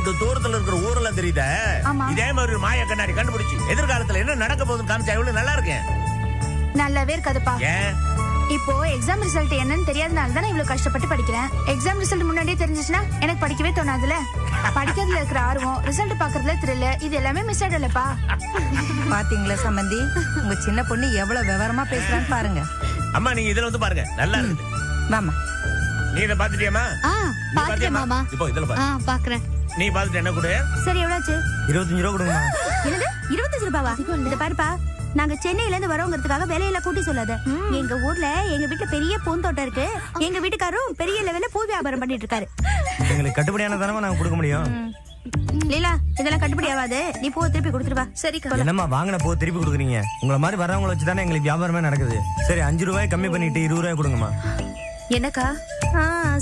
அந்த தூரத்துல இருக்கிற ஊரெல்லாம் தெரியுதா? இதே மாதிரி ஒரு மாய கண்ணாடி கண்டுபிடிச்சு எதிர்காலத்துல என்ன நடக்க போகுதுன்னு காமிச்சா எவ்வளவு நல்லா இருக்கேன். நல்லாவே இருக்காதுப்பா. இப்போ எக்ஸாம் ரிசல்ட் என்னன்னு தெரியாதனால தான் இவ்வளவு கஷ்டப்பட்டு படிக்கிறேன். எக்ஸாம் ரிசல்ட் முன்னாடியே தெரிஞ்சிச்சுன்னா எனக்கு படிக்கவே தோணாதுல. படிக்கிறதுல இருக்கிற ஆர்வம், ரிசல்ட் பாக்குறதுல த்ரில், இது எல்லாமே மிஸ் ஆயிடலப்பா. பாத்தீங்களா சம்பந்தி, உங்க சின்ன பொண்ணு எவ்வளவு விவரமா பேசுறான்னு பாருங்க. அம்மா நீங்க இதுல வந்து பாருங்க, நல்லா இருக்குது. மாமா நீ இத பாத்துட்டியாமா? பாத்துட்டேன் மாமா. இப்போ இதுல பாரு. பாக்குறேன். நீ பாத்துட்டு என்ன கொடு? சரி எவ்வளவு? 25 ரூபா கொடுங்க. என்னது 25 ரூபாவா? இத பாருப்பா, நாங்க சென்னையில இருந்து வரோங்கிறதுக்காக விலையில கூட்டி சொல்லாத. எங்க ஊர்ல எங்க வீட்டுல பெரிய பூந்தோட்டம் இருக்கு. எங்க வீட்டுக்காரரும் பெரிய லெவல்ல பூ வியாபாரம் பண்ணிட்டு இருக்காரு. எங்களுக்கு கட்டுப்படியான தானமா நாங்க கொடுக்க முடியும். லீலா, இதெல்லாம் கட்டுப்படி ஆகாது. நீ பூ திருப்பி கொடுத்துருவா. சரி. என்னம்மா வாங்கின பூ திருப்பி கொடுக்குறீங்க? உங்களை மாதிரி வரவங்களை வச்சு தானே எங்களுக்கு வியாபாரமே நடக்குது. சரி 5 ரூபாய் கம்மி பண்ணிட்டு 20 ரூபாய் கொடுங்கம்மா. என்னக்கா?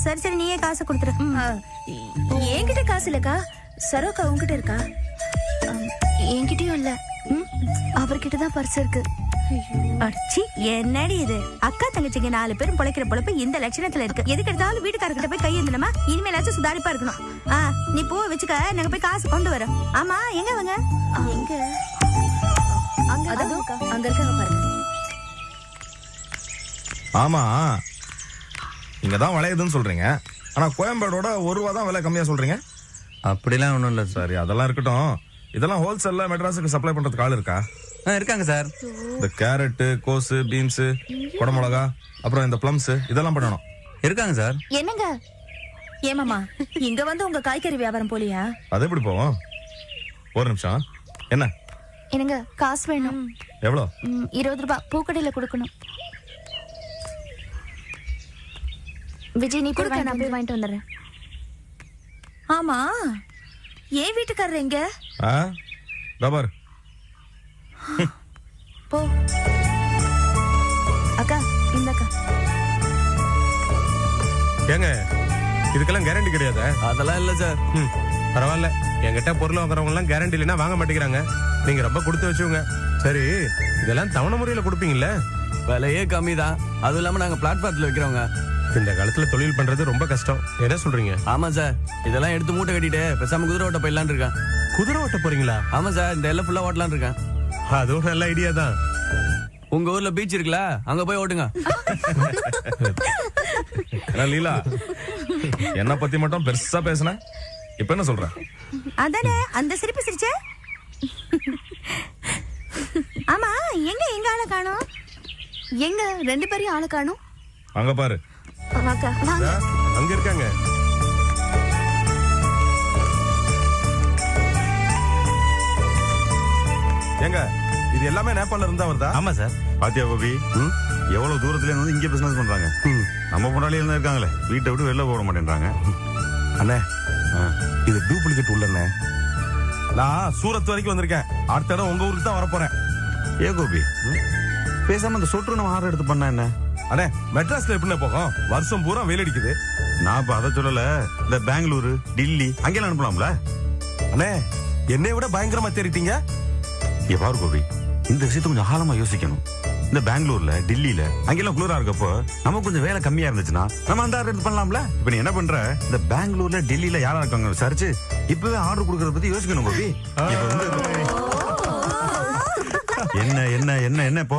சரி சரி, நீயே காசு கொடுத்துரு. என்கிட்ட காசு இல்லக்கா. சரோக்கா உங்ககிட்ட இருக்கா? என்கிட்டயும் இல்ல. அவர்கிட்ட தான் பர்ஸ் இருக்கு. அடிச்சி, என்னடி இது? அக்கா தங்கச்சிங்க 4 பேரும் பொழைக்கிற பொழப்பு இந்த லட்சணத்துல இருக்கு. எதுக்கு எடுத்தாலும் வீட்டுக்காரர்கிட்ட போய் கையேந்தணுமா? இனிமேலாச்சும் சுதாரிப்பா இருக்கணும். நீ பூவை வச்சுக்க, நாங்க போய் காசு கொண்டு வரோம். ஆமா, எங்க அவங்க? எங்க? அங்க இருக்காங்க பாருங்க. ஆமா, இங்கதான் விளையுதுன்னு சொல்றீங்க. ஆனா கோயம்பேடோட 1 ரூபா தான் விலை கம்மியா சொல்றீங்க. அப்படிலாம் ஒண்ணும் இல்ல. சரி, அதெல்லாம் இருக்கட்டும். இதெல்லாம் ஹோல்சேல்ல மெட்ராஸுக்கு சப்ளை பண்றதுக்கு ஆள் இருக்கா? இருக்காங்க சார். இந்த கேரட், கோசு, பீன்ஸ், குடமிளகா, அப்புறம் இந்த பிளம்ஸ் இதெல்லாம் பண்ணணும். இருக்காங்க சார். என்னங்க ஏமாமா, இங்க வந்து உங்க காய்கறி வியாபாரம் போலியா? அது எப்படி போவோம்? ஒரு நிமிஷம். என்ன? என்னங்க காசு வேணும். எவ்வளோ? 20 ரூபாய் பூக்கடையில கொடுக்கணும். விஜய், நீ கொடுக்க, நான் போய் வாங்கிட்டு வந்துடுறேன். ஆமா, ஏன் வீட்டுக்காரர் எங்க? பார் போ. அக்கா, இந்தக்கா. ஏங்க, இதுக்கெல்லாம் கேரண்டி கிடையாது. அதெல்லாம் இல்ல சார். பரவாயில்ல, என்கிட்ட பொருள் வாங்குறவங்க எல்லாம் கேரண்டி இல்லைன்னா வாங்க மாட்டேங்கிறாங்க. நீங்க ரொம்ப கொடுத்து வச்சுங்க. சரி, இதெல்லாம் தவணை முறையில கொடுப்பீங்கல்ல? விலையே கம்மி தான். அதுவும் இல்லாம நாங்க பிளாட்ஃபார்ம்ல வைக்கிறோங்க. இந்த காலத்துல தொழில் பண்றது ரொம்ப கஷ்டம். என்ன சொல்றீங்க? ஆமா சார், இதெல்லாம் எடுத்து மூட்டை கட்டிட்டு பேசாம குதிரை ஓட்ட போயிடலான்னு இருக்கேன். குதிரை ஓட்ட போறீங்களா? ஆமா சார், இந்த எல்லாம் ஃபுல்லா ஓட்டலான்னு இருக்கேன். அதுவும் நல்ல ஐடியா தான். உங்க ஊர்ல பீச் இருக்குல்ல, அங்க போய் ஓட்டுங்க. லீலா, என்ன பத்தி மட்டும் பெருசா பேசுன, இப்ப என்ன சொல்ற? அதானே அந்த சிரிப்பு சிரிச்ச. ஆமா, எங்க ஆளை காணோம்? எங்க 2 பேரையும் ஆளை காணோம்? அங்க பாரு. அங்க இருக்காங்க. ஏங்க, இது எல்லாமே நேபாளல இருந்தா வருதா? ஆமா சார். பாத்தியா கோபி, எவ்வளவு தூரத்துல இருந்து இங்க பிசினஸ் பண்றாங்க. நம்ம பொண்டாளி இருந்தா இருக்காங்களே, வீட்டை விட்டு வெளில போட மாட்டேன்றாங்க. அண்ணே, இது டூப்ளிகேட் உள்ளண்ணே. நான் சூரத் வரைக்கும் வந்திருக்கேன். அடுத்த தடவை உங்க ஊருக்கு தான் வரப்போறேன். ஏ கோபி, பேசாம இந்த சொட்டு நம்ம ஆர்டர் எடுத்து பண்ணா என்ன? அண்ணே, மெட்ராஸ்ல எப்படி போகும்? வருஷம் பூரா வெயில் அடிக்குது. நான் இப்ப அதை சொல்லல. இந்த பெங்களூரு, டில்லி அங்கெல்லாம் அனுப்பலாம்ல? அண்ணே, என்னை விட பயங்கரமா தேறிட்டீங்க. பாரு கோபி, இந்த விஷயத்த கொஞ்சம் ஆழமா யோசிக்கணும். இந்த பெங்களூர்ல, டில்லியில அங்கெல்லாம் குளிரா இருக்கப்போ நமக்கு கொஞ்சம் வேலை கம்மியா இருந்துச்சுன்னா நம்ம அந்த ஆர்டர் எடுத்து பண்ணலாம்ல? இப்ப நீ என்ன பண்ற, இந்த பெங்களூர்ல, டில்லியில யாரா இருக்காங்க விசாரிச்சு இப்பவே ஆர்டர் கொடுக்கறத பத்தி யோசிக்கணும் கோபி. என்ன என்ன என்ன என்ன இப்போ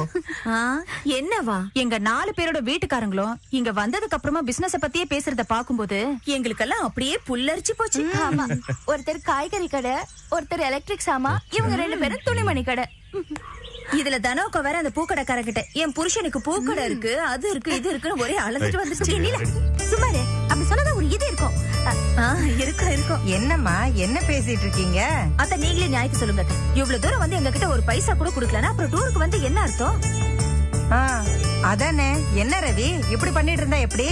என்னவா? எங்க 4 பேரோட வீட்டுக்காரங்களும் இங்க வந்ததுக்கு அப்புறமா பிசினஸ் பத்தியே பேசுறத பாக்கும்போது எங்களுக்கெல்லாம் அப்படியே புல்லரிச்சு போச்சு. ஆமா, ஒருத்தர் காய்கறி கடை, ஒருத்தர் எலக்ட்ரிக் சாமா, இவங்க 2 பேரும் துணிமணி கடை. இதுல தனோக்க வேற அந்த பூக்கடைக்காரங்கிட்ட என் புருஷனுக்கு பூக்கடை இருக்கு, அது இருக்கு, இது இருக்குன்னு ஒரே அழைச்சிட்டு வந்துருச்சு. சுமாரு அப்படி சொன்னதான் ஒரு இது இருக்கும். இருக்கும். என்னம்மா, என்ன பேசிட்டு இருக்கீங்க? அத நீங்களே நியாயத்தை சொல்லுங்க. இவ்வளவு தூரம் வந்து எங்க கிட்ட ஒரு பைசா கூட குடுக்கலன்னா அப்புறம் டூருக்கு வந்து என்ன அர்த்தம்? அதானே. என்ன ரவி, இப்படி பண்ணிட்டு இருந்தா எப்படி?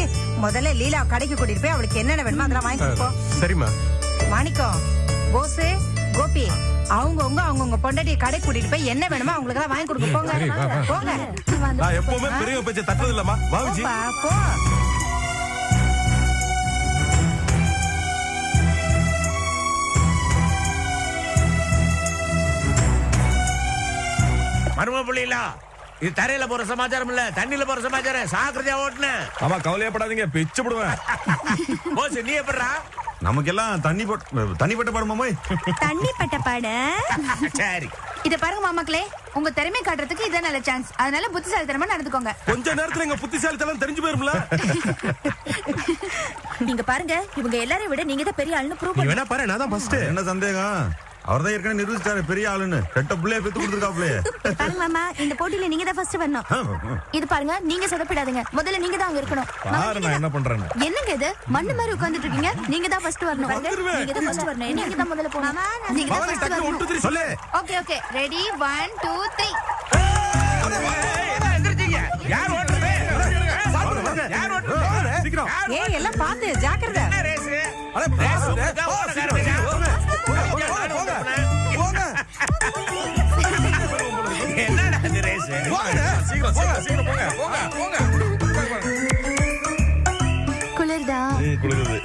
முதல்ல லீலா கடைக்கு கூட்டிட்டு போய் அவளுக்கு என்னென்ன வேணுமோ அதெல்லாம் வாங்கி கொடுப்போம். சரிம்மா. மாணிக்கம், போசு, கோபி, அவங்கவுங்க பொண்டாட்டி கடை கூட்டிட்டு போய் என்ன வேணுமோ அவங்களுக்கு எல்லாம் வாங்கி கொடுக்க போங்க. போங்க. நான் எப்பவுமே பெரிய பேச்ச தட்டது இல்லம்மா. வாவிஜி போ. மர்ம புள்ளிலா, இது தரையில போற சமாச்சாரம் இல்ல, தண்ணியில போற சமாச்சாரம். சாக்கிரதையா ஓட்டுன. ஆமா, கவலையப்படாதீங்க, பிச்சு போடுவேன். போஸ், நீ எப்படா? நமக்கெல்லாம் தண்ணிப்பட்ட பாடமாமோ தண்ணிப்பட்ட பாட. சரி இத பாருங்க மாமாக்களே, உங்க திறமை காட்டுறதுக்கு இதான் நல்ல சான்ஸ். அதனால புத்திசாலித்தனமா நடந்துக்கோங்க. கொஞ்ச நேரத்துல எங்க புத்திசாலித்தனம் தெரிஞ்சு போயிரும்ல. நீங்க பாருங்க, இவங்க எல்லாரையும் விட நீங்க தான் பெரிய ஆளுன்னு ப்ரூவ் நீ பண்ணி. வேணா பாரு, நான் தான் ஃபர்ஸ்ட். என்ன சந்தேகம்? அவர்தான் ஏற்கனவே நிரூபிச்சாரு பெரிய ஆளுன்னு. ரெட்ட பிள்ளைய பெத்து கொடுத்துருக்காப்லே. பாருங்க மாமா, இந்த போட்டியில நீங்க தான் ஃபர்ஸ்ட் வரணும். இது பாருங்க, நீங்க சொதப்பிடாதீங்க. முதல்ல நீங்க தான் அங்க இருக்கணும். பாரு நான் என்ன பண்றேன்னு. என்னங்க இது மண்ணு மாதிரி உட்கார்ந்துட்டு இருக்கீங்க? நீங்க தான் ஃபர்ஸ்ட் வரணும். நீங்க தான் ஃபர்ஸ்ட் வரணும். நீங்க தான் முதல்ல போகணும். நீங்க தான் பவானி ஃபர்ஸ்ட் டக்கு 1 2 3 சொல்லு. Okay okay, ready 1 2 3. யார் ஓட்டுறது? யார் ஓட்டுறது? சீக்கிரம். ஏய் எல்லாம் பாத்து ஜாக்கிரதை. என்ன ரேஸ்? அட ரேஸ் போங்க. உங்களுக்கா ஓடக்காரங்க? என்னடா இது ரேஸ்? சீக்கிரம் போங்க. குளிர்தா? குளிருது.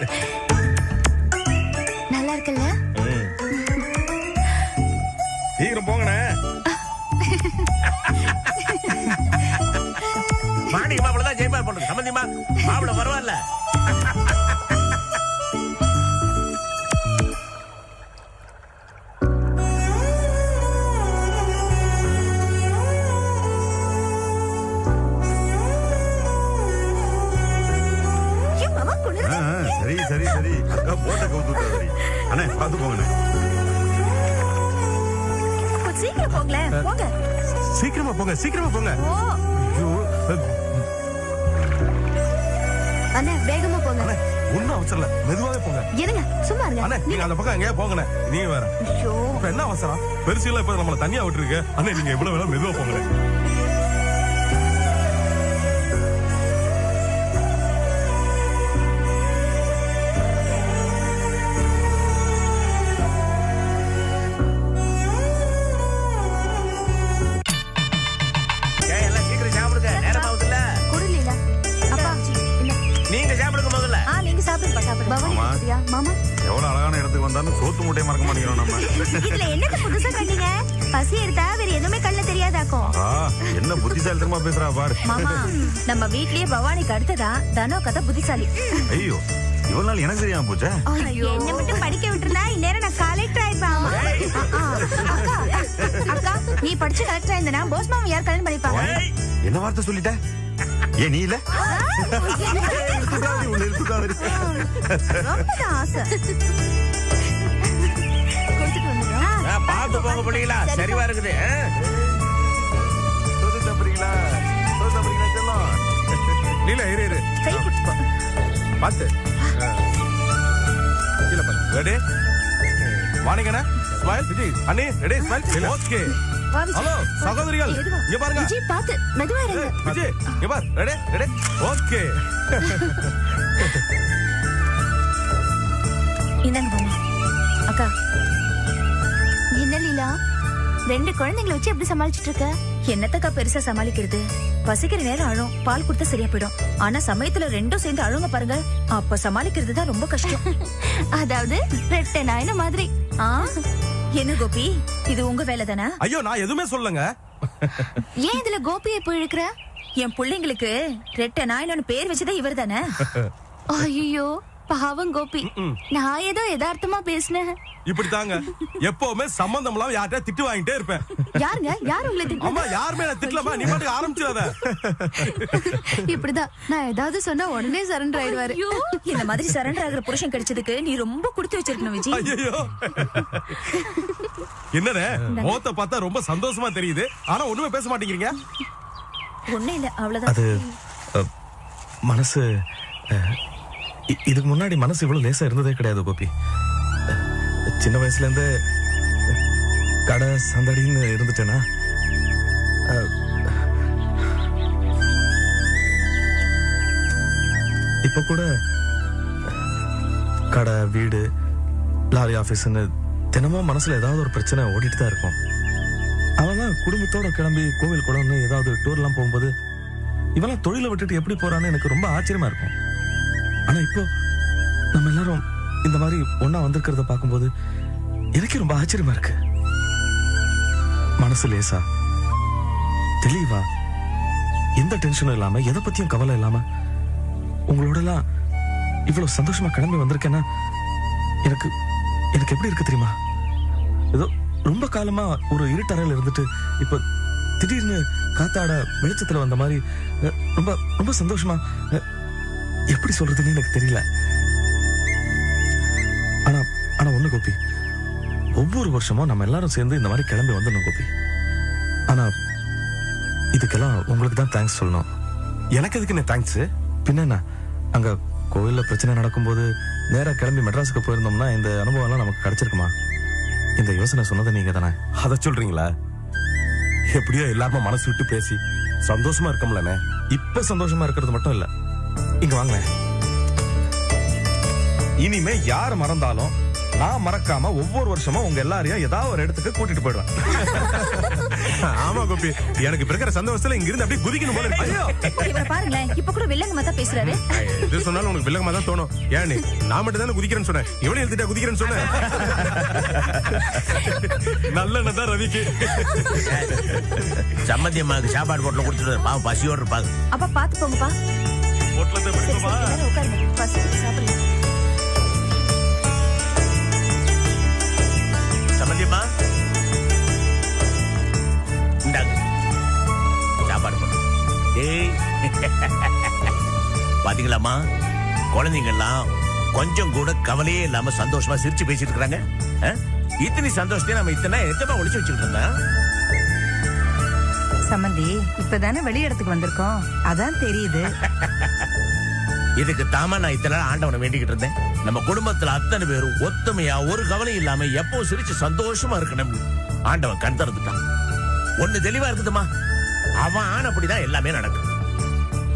நல்லா இருக்குல்ல? சீக்கிரம் போங்கண்ணே. மாணிக்க மாப்பிள்ள தான் ஜெயிப்பார் போடுறது. சம்பந்திமா மாப்பிள்ள பரவாயில்ல. ஏன் மாமா குளிர்தா? சரி அக்கா போட்ட கவுத்து. அண்ணே பாத்து போங்கண்ணே. சீக்கிரம் போங்களேன். போங்க. சீக்கிரமா போங்க. ஐயோ, அண்ணா வேகமா போங்க. ஒண்ணும் அவசரம் இல்ல, மெதுவாவே போங்க. இருங்க, சும்மா இருங்க. அண்ணே நீங்க அந்த பக்கம் எங்கேயா போங்கண்ணே. நீங்க வேற. ஐயோ, இப்ப என்ன அவசரம்? பெருசுல இப்ப நம்மள தனியா விட்டுருக்கு. அண்ணே நீங்க எவ்வளவு வேணா மெதுவா போங்களே. எல்லாம் சீக்கிரம் சாப்பிடுங்க. நேரம் ஆகுதுல்ல. குடிலீல. அப்பா, இல்ல. நீங்க சாப்பிடுங்க முதல்ல. நீங்க சாப்பிடுங்க, சாப்பிடுங்க. பவானி மாமா. குடியா? மாமா, எவ்வளவு அழகான இடத்துக்கு வந்தாலும் சோத்து மூட்டையை மறக்க மாட்டேங்கிறோம் நம்ம. இதுல என்னது புதுசா கண்டீங்க? பசி எடுத்தா வேற எதுவுமே கண்ணுல தெரியாதாக்கும். என்ன புத்திசாலித்தனமா பேசுறா பாரு. மாமா, நம்ம வீட்லயே பவானிக்கு அடுத்ததா தனோ கதை புத்திசாலி. ஐயோ இவ்வளவு நாள் எனக்கு தெரியாம போச்சே. என்ன மட்டும் படிக்க விட்டுருந்தா இந்நேரம் நான் கலெக்டர் ஆயிருப்பேன். அக்கா, நீ படிச்சு கலெக்டர் ஆயிருந்தனா போஸ் மாமா யார் கல்யாணம் பண்ணிப்பாங்க? ஏய், என்ன வார்த்தை சொல்லிட்ட? ஏன் நீ இல்ல? ரொம்ப ஆசை. கொடுத்துட்டு வந்துடுறோம். பார்த்து போங்க பிள்ளைங்களா. சரிவா இருக்குது. சோத்து சாப்பிடுறீங்களா? செல்லம். நீல இரு. கை பிடிச்சுக்கோ. பாத்து. கீழ பாரு. ரெடி? வாணிங்கண்ணே. ஸ்மைல். விஜய். அண்ணே, ரெடி? ஸ்மைல். ஓகே. வா விஜய். ஹலோ சகோதரிகள். மெதுவா. இங்க பாருங்க. விஜய் பாத்து மெதுவா இருங்க. விஜய், இங்க பாரு. ரெடி? ஓகே. இந்தாங்க மாமா. அக்கா, என்ன லீலா, 2 குழந்தைங்களை வச்சு எப்படி சமாளிச்சிட்டு இருக்க? என்னத்தக்கா பெருசா சமாளிக்கிறது? பசிக்கிற நேரம் அழும், பால் கொடுத்தா சரியா போயிடும். ஆனா சமயத்துல ரெண்டும் சேர்ந்து அழுங்க பாருங்க, அப்ப சமாளிக்கிறது தான் ரொம்ப கஷ்டம். அதாவது ரெட்டை நாயன மாதிரி. என்ன கோபி, இது உங்க வேலை தானே? ஐயோ நான் எதுவுமே சொல்லங்க. ஏன் இதுல கோபியை போய் இழுக்கிற? என் பிள்ளைங்களுக்கு ரெட்டை நாயனு பேர் வச்சதே இவர் தானே. ஐயோ பாவம் கோபி, நான் ஏதோ யதார்த்தமா பேசினேன். இப்படி தாங்க எப்பவுமே சம்பந்தம் இல்லாம யார்கிட்ட திட்டு வாங்கிட்டே இருப்பேன். யாருங்க? யார் உங்களை திட்டுறது? அம்மா யாருமே நான் திட்டலமா, நீ பாட்டுக்கு ஆரம்பிச்சிடாத. இப்படிதான் நான் ஏதாவது சொன்னா உடனே சரண்டர் ஆயிடுவாரு. இந்த மாதிரி சரண்டர் ஆகிற புருஷன் கிடைச்சதுக்கு நீ ரொம்ப கொடுத்து வச்சிருக்கணும் விஜய். ஐயோ என்னடே மோத்த பார்த்தா ரொம்ப சந்தோஷமா தெரியுது, ஆனா ஒண்ணுமே பேச மாட்டேங்கிறீங்க. ஒண்ணு இல்ல, அவ்வளவுதான். அது மனசு இதுக்கு முன்னாடி மனசு இவ்வளவு லேசா இருந்ததே கிடையாது கோபி. சின்ன வயசுல இருந்து கடை சந்தடின்னு இருந்துட்டேனா, இப்ப கூட கடை வீடு லாரி ஆபீஸ்ன்னு தினமும் மனசுல ஏதாவது ஒரு பிரச்சனை ஓடிட்டு தான் இருக்கும். அவன் குடும்பத்தோட கிளம்பி கோவில் குளம்னு ஏதாவது டூர்லாம் போகும்போது இவெல்லாம் தொழிலை விட்டுட்டு எப்படி போறான்னு எனக்கு ரொம்ப ஆச்சரியமா இருக்கும். ஆனா இப்போ நம்ம எல்லாரும் இந்த மாதிரி ஒன்னா வந்திருக்கிறத பார்க்கும்போது எனக்கு ரொம்ப ஆச்சரியமா இருக்கு. மனசு லேசா தெளிவா எந்த டென்ஷனும் இல்லாம எதை பத்தியும் கவலை இல்லாம உங்களோட எல்லாம் இவ்வளவு சந்தோஷமா கிளம்பி வந்திருக்கேன்னா எனக்கு எனக்கு எப்படி இருக்கு தெரியுமா? ஏதோ ரொம்ப காலமா ஒரு இருட்டறையில இருந்துட்டு இப்ப திடீர்னு காத்தாட வெளிச்சத்துல வந்த மாதிரி ரொம்ப ரொம்ப சந்தோஷமா, எப்படி சொல்றதுன்னு எனக்கு தெரியல. ஆனா ஆனா ஒண்ணு கோபி, ஒவ்வொரு வருஷமும் நம்ம எல்லாரும் சேர்ந்து இந்த மாதிரி கிளம்பி வந்துடணும் கோபி. ஆனா இதுக்கெல்லாம் உங்களுக்கு தான் தேங்க்ஸ் சொல்லணும். எனக்கு எதுக்கு என்ன தேங்க்ஸ்? பின்ன என்ன, அங்க கோவில்ல பிரச்சனை நடக்கும்போது நேரா கிளம்பி மெட்ராஸுக்கு போயிருந்தோம்னா இந்த அனுபவம் எல்லாம் நமக்கு கிடைச்சிருக்குமா? இந்த யோசனை சொன்னது நீங்க தானே? அத சொல்றீங்களா? எப்படியோ எல்லாருமே மனசு விட்டு பேசி சந்தோஷமா இருக்கோம்லண்ணே. இப்ப சந்தோஷமா இருக்கிறது மட்டும் இல்ல, இங்க வாங்க. இனிமே யார் மறந்தாலும் நான் மறக்காம ஒவ்வொரு வருஷமும் உங்க எல்லாரையும் ஏதாவது ஒரு இடத்துக்கு கூட்டிட்டு போயிடுவேன். ஆமா கோபி, எனக்கு இப்ப இருக்கிற சந்தோஷத்துல இங்க இருந்து அப்படியே குதிக்கணும் போல இருக்கு. இவரை பாருங்களேன், இப்ப கூட வில்லங்கமா தான் பேசுறாரு. எது சொன்னாலும் உனக்கு வில்லங்கமா தான் தோணும். ஏன் நான் மட்டும் தானே குதிக்கிறேன்னு சொன்னேன், எவனையும் எழுதிட்டா குதிக்கிறேன்னு சொன்னேன். நல்ல தான் ரவிக்கு. சம்மந்தி அம்மாவுக்கு சாப்பாடு போட்டுல கொடுத்துட்டு பாவம் பசியோடு இருப்பாங்க. அப்ப பாத்து போங்கப்பா. உட்காருங்க, பசிக்கு சாப்பிடுங்க. சம்மந்தியம்மா இந்தாங்க சாப்பாடு போட்டு. டேய் பாத்தீங்களாம்மா, குழந்தைங்க எல்லாம் கொஞ்சம் கூட கவலையே இல்லாம சந்தோஷமா சிரிச்சு பேசிட்டு இருக்காங்க. இத்தனை சந்தோஷத்தையும் நம்ம எத்தனை ஒளிச்சு வச்சுக்கிட்டு இருந்தோம். சம்பந்தி, இப்பதானே வெளி இடத்துக்கு வந்திருக்கோம், அதான் தெரியுது. இதுக்கு தாமா நான் இத்தனை ஆண்டவனை வேண்டிக்கிட்டு இருந்தேன். நம்ம குடும்பத்துல அத்தனை பேரும் ஒத்துமையா ஒரு கவலை இல்லாம எப்போ சிரிச்சு சந்தோஷமா இருக்கணும். ஆண்டவன் கண் திறந்துட்டான். ஒண்ணு தெளிவா இருக்குதுமா, அவன் ஆனப்படிதான் எல்லாமே நடக்கும்.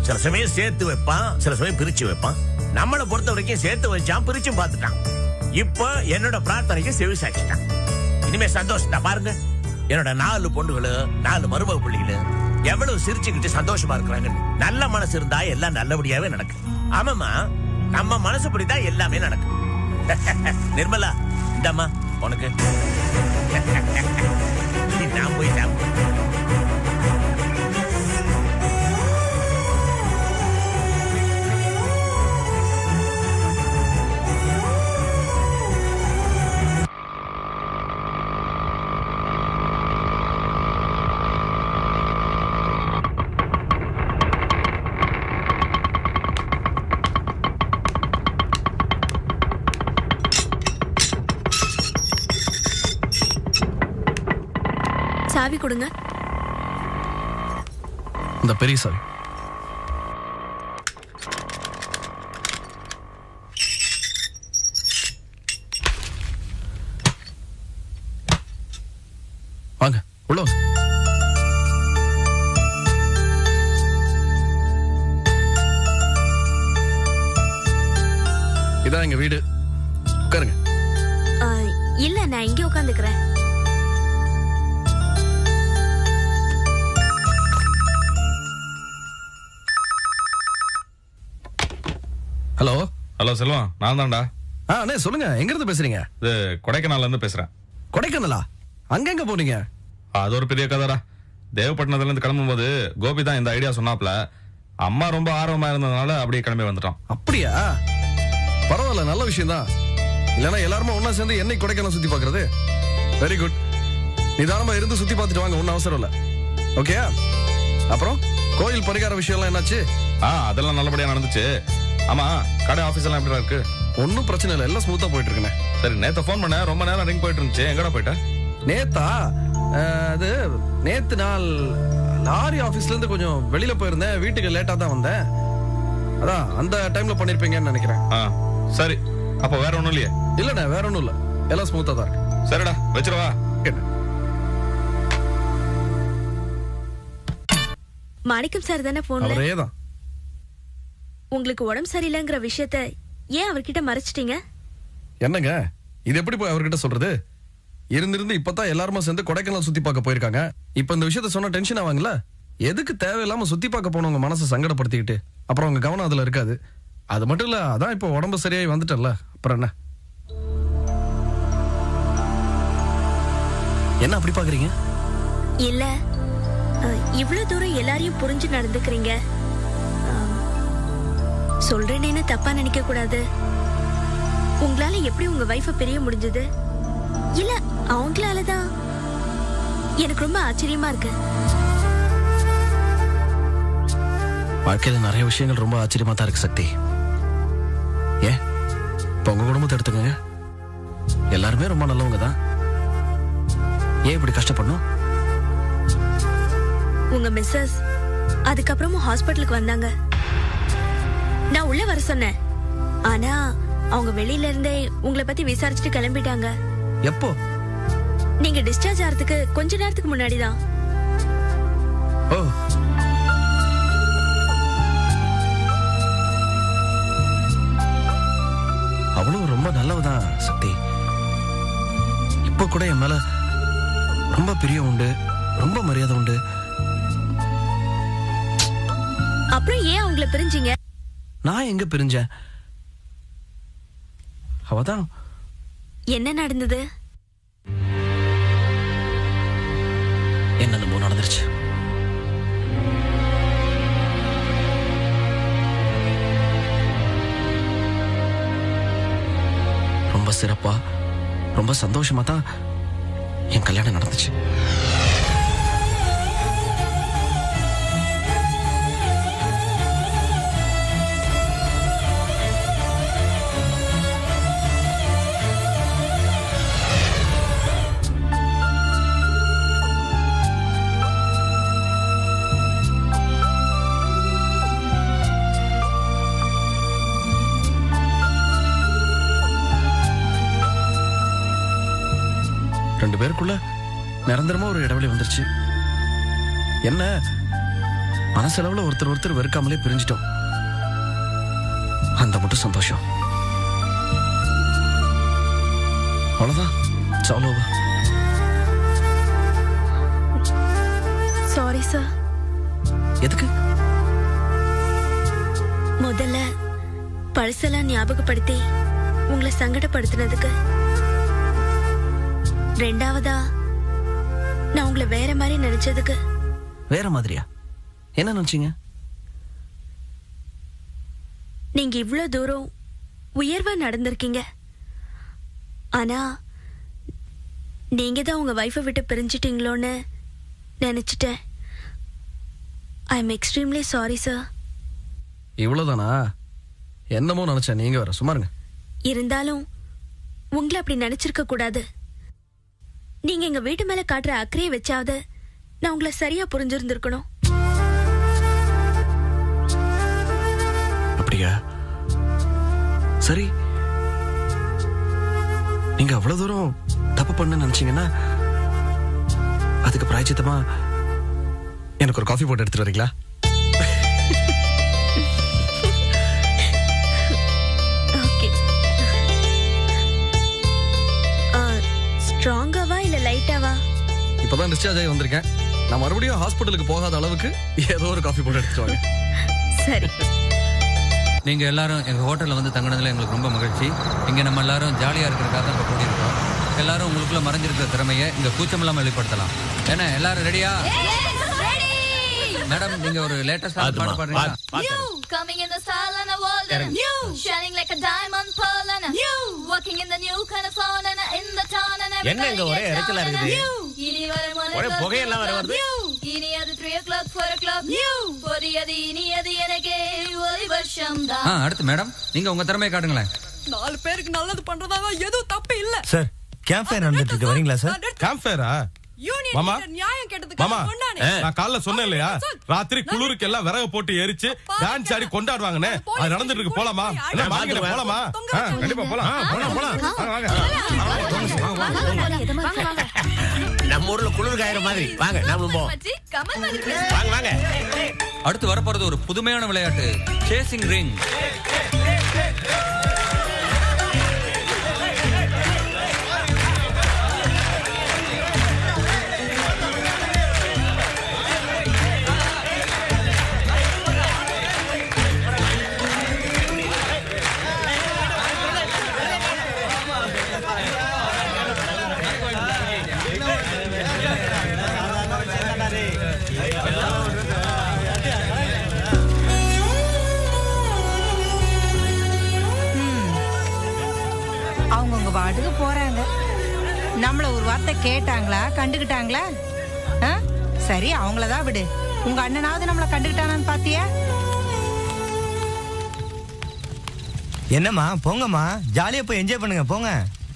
சில சமயம் சேர்த்து வைப்பான், சில சமயம் பிரிச்சு வைப்பான். நம்மளை பொறுத்த வரைக்கும் சேர்த்து வச்சான், பிரிச்சும் பார்த்துட்டான். இப்ப என்னோட பிரார்த்தனைக்கு செவி சாய்ச்சிட்டான். இனிமே சந்தோஷம் தான். பாருங்க, என்னோட 4 பொண்ணுகளும் 4 மருமக பிள்ளைகளும் எவ்வளவு சிரிச்சுக்கிட்டு சந்தோஷமா இருக்கிறாங்கன்னு. நல்ல மனசு இருந்தா எல்லாம் நல்லபடியாவே நடக்கும். ஆமாமா, நம்ம மனசுப்படிதான் எல்லாமே நடக்கும். நிர்மலா, இந்தம்மா உனக்கு. நான் போயிட்டேன். சாவி கொடுங்க. இந்த பெரிய சாவி. வாங்க உள்ள. இதான் எங்க வீடு, உட்காருங்க. இல்ல, நான் இங்கே உட்காந்துக்கிறேன். ஹலோ. ஹலோ செல்வம், நான் தான்டா. அண்ணே சொல்லுங்க, எங்க இருந்து பேசுறீங்க? இது கொடைக்கானல்ல இருந்து பேசுறேன். கொடைக்கானலா? அங்க எங்க போனீங்க? அது ஒரு பெரிய கதைடா. தேவப்பட்டினத்துல இருந்து கிளம்பும்போது கோபி தான் இந்த ஐடியா சொன்னாப்ல. அம்மா ரொம்ப ஆர்வமா இருந்ததுனால அப்படியே கிளம்பி வந்துட்டோம். அப்படியா? பரவாயில்ல, நல்ல விஷயம் தான். இல்லைன்னா எல்லாருமே ஒன்னா சேர்ந்து என்னை கொடைக்கானல் சுத்தி பாக்குறது. Very good. நிதானமா இருந்து சுத்தி பார்த்துட்டு வாங்க, ஒன்னும் அவசரம் இல்ல. ஓகே. அப்புறம் கோயில் பரிகார விஷயம் எல்லாம் என்னாச்சு? அதெல்லாம் நல்லபடியா நடந்துச்சு. ஆமா, கடை ஆபீஸ் எல்லாம் எப்படி இருக்கு? ஒன்னும் பிரச்சனை இல்ல, எல்லாம் ஸ்மூத்தா போயிட்டு இருக்குண்ணே. சரி, நேத்து போன் பண்ண, ரொம்ப நேரம் ரிங் போயிட்டு இருந்துச்சு. எங்கடா போயிட்ட? நேத்தா? அது நேத்து நாள் லாரி ஆபீஸ்ல இருந்து கொஞ்சம் வெளியில போயிருந்தேன், வீட்டுக்கு லேட்டா தான் வந்தேன். அதான் அந்த டைம்ல பண்ணிருப்பீங்கன்னு நினைக்கிறேன். சரி, அப்ப வேற ஒண்ணும் இல்லையே? இல்லண்ணே, வேற ஒண்ணும் இல்ல, எல்லாம் ஸ்மூத்தா தான் இருக்கு. சரிடா, வச்சிருவா. மாணிக்கம் சார் தானே போன்ல? அவரேதான். உங்களுக்கு உடம்பு சரியில்லைங்கிற விஷயத்த ஏன் அவர்கிட்ட மறைச்சிட்டீங்க? என்னங்க இது, எப்படி போய் அவர்கிட்ட சொல்றது? இருந்திருந்து இப்பதான் எல்லாருமே சேர்ந்து கொடைக்கானல் சுத்தி பார்க்க போயிருக்காங்க. இப்ப இந்த விஷயத்த சொன்னா டென்ஷன் ஆவாங்கல்ல? எதுக்கு தேவையில்லாம சுத்தி பார்க்க போனவங்க மனசை சங்கடப்படுத்திக்கிட்டு அப்புறம் உங்க கவனம் அதுல இருக்காது. அது மட்டும் இல்ல, அதான் இப்போ உடம்பு சரியாயி வந்துட்டல, அப்புறம் என்ன? என்ன அப்படி பாக்குறீங்க? இல்ல, இவ்வளவு தூரம் எல்லாரையும் புரிஞ்சு நடந்துக்கிறீங்க. சொல்றேன்னு தப்பா நினைக்க கூடாது. உங்களால எப்படி உங்க வைஃப பிரிய முடிஞ்சது? இல்ல அவங்களாலதான்? எனக்கு ரொம்ப ஆச்சரியமா இருக்கு. வாழ்க்கையில நிறைய விஷயங்கள் ரொம்ப ஆச்சரியமா தான் இருக்கு சக்தி. ஏன் இப்ப உங்க குடும்பத்தை எடுத்துக்கோங்க, எல்லாருமே ரொம்ப நல்லவங்க தான். ஏன் இப்படி கஷ்டப்படணும்? உங்க மிஸ்ஸஸ் அதுக்கப்புறமும் ஹாஸ்பிட்டலுக்கு வந்தாங்க. நான் உள்ள வர சொன்னேன். ஆனா அவங்க வெளியில இருந்தே உங்களை பத்தி விசாரிச்சுட்டு கிளம்பிட்டாங்க. எப்போ? நீங்க டிஸ்சார்ஜ் ஆகிறதுக்கு கொஞ்ச நேரத்துக்கு முன்னாடிதான். ஓ, அவளும் ரொம்ப நல்லவதான் சக்தி. இப்ப கூட என் மேல ரொம்ப பிரியம் உண்டு, ரொம்ப மரியாதை உண்டு. அப்புறம் ஏன் அவங்கள பிரிஞ்சீங்க? நான் எங்க பிரிஞ்சேன்? அவதான். என்ன நடந்தது? என்னென்னமோ நடந்துருச்சு. ரொம்ப சிறப்பா ரொம்ப சந்தோஷமா தான் என் கல்யாணம் நடந்துச்சு. ரெண்டு பேருக்குள்ள நிரந்தரமா ஒரு இடைவெளி வந்துருச்சு. என்ன மனசளவுல ஒருத்தர் வெறுக்காமலே பிரிஞ்சிட்டோம். அந்த மட்டும் சந்தோஷம். அவ்வளவுதான். சாலோவா. Sorry sir. எதுக்கு? முதல்ல பழசெல்லாம் ஞாபகப்படுத்தி உங்களை சங்கடப்படுத்தினதுக்கு. ரெண்டாவதா நான் உங்களை வேற மாதிரி நினைச்சதுக்கு. வேற மாதிரியா? என்ன நினைச்சீங்க? நீங்க இவ்வளவு தூரம் உயர்வா நடந்திருக்கீங்க. ஆனா நீங்க தான் உங்க வைஃபை விட்டு பிரிஞ்சிட்டீங்களோன்னு நினைச்சிட்டேன். I am extremely sorry sir. இவ்வளவுதானா? என்னமோ நினைச்சேன். நீங்க வேற சும்மா இருங்க. இருந்தாலும் உங்களை அப்படி நினைச்சிருக்க கூடாது. நீங்க எங்க வீட்டு மேல காட்டுற அக்கறையை வச்சாவது நான் உங்களை சரியா புரிஞ்சிருந்திருக்கணும். அப்படியா? சரி, நீங்க அவ்வளவு தூரம் தப்பு பண்ண நினைச்சீங்கன்னா அதுக்கு பிராயச்சித்தமா எனக்கு ஒரு காஃபி போட்டு எடுத்துட்டு வரீங்களா? ஸ்ட்ராங்காவா இல்ல லைட்டாவா? இப்பதான் டிஸ்சார்ஜ் ஆகி வந்திருக்கேன். நான் மறுபடியும் ஹாஸ்பிட்டலுக்கு போகாத அளவுக்கு ஏதோ ஒரு காஃபி போட்டு எடுத்துட்டு வாங்க. சரி. நீங்க எல்லாரும் எங்க ஹோட்டல்ல வந்து தங்கினதுல எங்களுக்கு ரொம்ப மகிழ்ச்சி. இங்க நம்ம எல்லாரும் ஜாலியா இருக்கிறதுக்காக தான் கூட்டியிருக்கோம். எல்லாரும் உங்களுக்குள்ள மறைஞ்சிருக்கிற திறமையை இங்க கூச்சமில்லாம வெளிப்படுத்தலாம். என்ன எல்லாரும் ரெடியா? மேடம், நீங்க ஒரு லேட்டஸ்டான பாட்டு பாடுறீங்களா? Coming in the style and a world and a new shining like a diamond pearl and a new walking in the new kind of fun and in the town and everybody என்ன இங்க ஒரே எரிச்சலா இருக்குது? இனி வரும் ஒரே புகையெல்லாம் வர வருது. இனி அது 3 o'clock 4 o'clock பொரியது இனி அது எனக்கு ஒரு வருஷம் தான். அடுத்து மேடம், நீங்க உங்க திறமையை காட்டுங்களேன். 4 பேருக்கு நல்லது பண்றதாவா எதுவும் தப்பு இல்ல. சார், கேம்ப் ஃபயர் நடந்துட்டு இருக்கு, வரீங்களா சார்? கேம்ப் ஃபயரா? மாமா, மாமா, நான் காலைல சொன்னேன் இல்லையா, ராத்திரி குளிருக்கு எல்லாம் விறகு போட்டு எரிச்சு டான்ஸ் ஆடி கொண்டாடுவாங்கன்னு. அது நடந்துட்டு இருக்கு. போலாமா? போலாமா? கண்டிப்பா போலாம். நம்ம ஊர்ல குளிர் காயிற மாதிரி. வாங்க நாமளும் போவோம். வாங்க. அடுத்து வரப்போறது ஒரு புதுமையான விளையாட்டு, சேசிங் ரிங். பாட்டுக்கு போறாங்க. நம்மள ஒரு வார்த்தை கேட்டாங்களா, கண்டுக்கிட்டாங்களா? சரி, அவங்களதான் விடு. உங்க அண்ணனாவது நம்மள கண்டுக்கிட்டானான்னு பாத்தியா? என்னம்மா போங்கம்மா, ஜாலியா போய் என்ஜாய் பண்ணுங்க போங்க.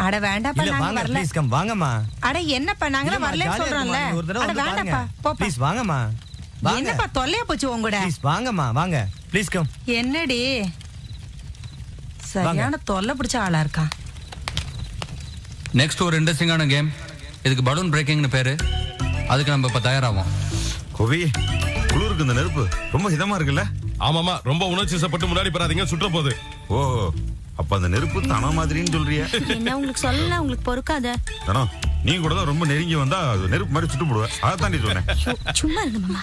அட வேண்டாப்பா, நாங்க வரல. ப்ளீஸ் கம் வாங்கம்மா. அட என்னப்பா, நாங்க வரல சொல்றோம்ல. அட வேண்டாப்பா, போப்பா. ப்ளீஸ் வாங்கம்மா. என்னப்பா தொல்லையா போச்சு உங்கூட? ப்ளீஸ் வாங்கம்மா வாங்க. Please come. என்னடி சரியான தொல்லை பிடிச்ச ஆளா இருக்கான். நெக்ஸ்ட் ஒரு இன்ட்ரெஸ்டிங்கான கேம். இதுக்கு பலூன் பிரேக்கிங்னு பேரு. அதுக்கு நம்ம இப்ப தயாராகும். கோவி, குளிருக்கு இந்த நெருப்பு ரொம்ப இதமா இருக்குல்ல? ஆமாமா, ரொம்ப உணர்ச்சி சப்பட்டு முன்னாடி போறாதீங்க, சுற்ற போகுது. ஓ, அப்ப அந்த நெருப்பு தன மாதிரின்னு சொல்றிய? என்ன உங்களுக்கு சொல்லல, உங்களுக்கு பொறுக்காத. தனம், நீ கூட தான் ரொம்ப நெருங்கி வந்தா நெருப்பு மாதிரி சுட்டு போடுவ. அதான் நீ சொன்னேன். சும்மா இருங்க மாமா.